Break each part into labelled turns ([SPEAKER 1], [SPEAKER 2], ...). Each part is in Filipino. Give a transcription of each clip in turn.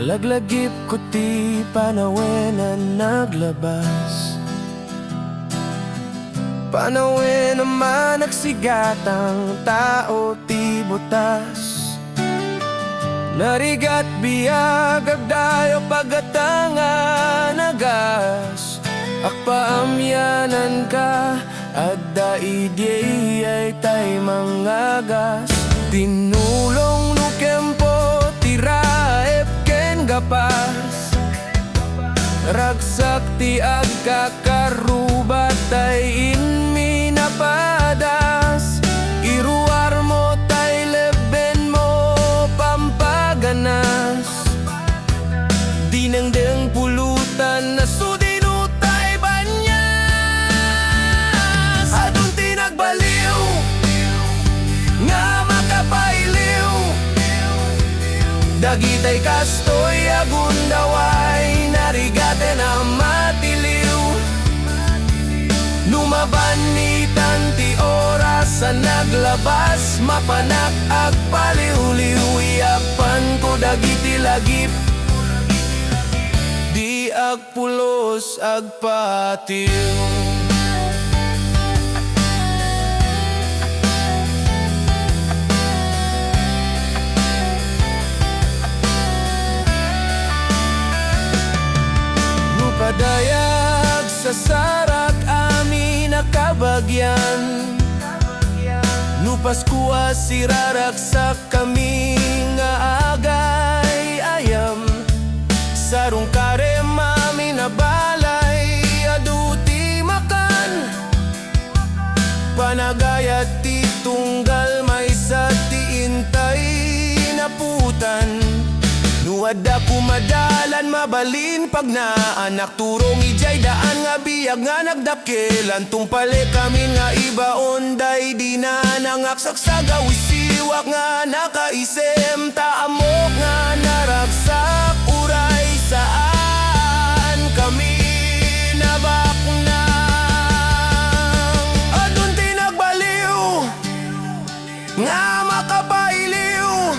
[SPEAKER 1] Nalaglagip ko ti panawin na naglabas. Panawin naman nagsigatang tao ti butas. Narigat biyag agdayo pagatangan nagas. Akpaamyanan ka adda idyay ay tay mangagas. Tinulong no kempo tiraep ken gapas. Ragsak ti agkakarubat ay inmi napadas. Iruar mo tay leben mo pampaganas. Dinengdeng pulutan na sudinutay banyas. Adun tinagbaliw nga makapailiw. Dagitay kastoy agundaway narigate na matiliw. Lumaban ni tanti oras sa naglabas. Mapanak agpaliw-liw. Appan ko dagiti lagip di agpulos agpatiw. Padayag sa sarak amin nakabagyan. Nupas kuwa sirarak sa kami nga agay ayam. Sarong kare mami na balay aduti makan. Panagayat ti tunggal may sa ti intay naputan. Nuwada kumadalan mabalin pag naanak. Turong ijay daan nga biyag nga nagdakilan. Tumpale kami nga iba onday di na nangaksaksagaw. Isiwak nga nakaisem taamok nga naragsak. Uray saan kami nabaknang. Adun tinagbaliw nga makapailiw.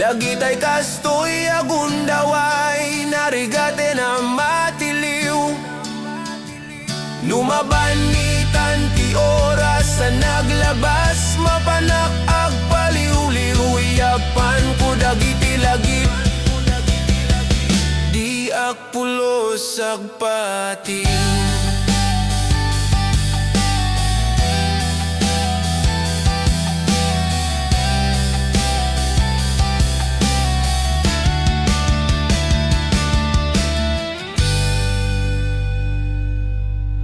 [SPEAKER 1] Dagitay kastoy agundaway narigate na matiliw. Lumaban ni tanti oras sa naglabas. Mapanak agpaliw-liw. Appan ko dagiti lagip di agpulos agpatiw.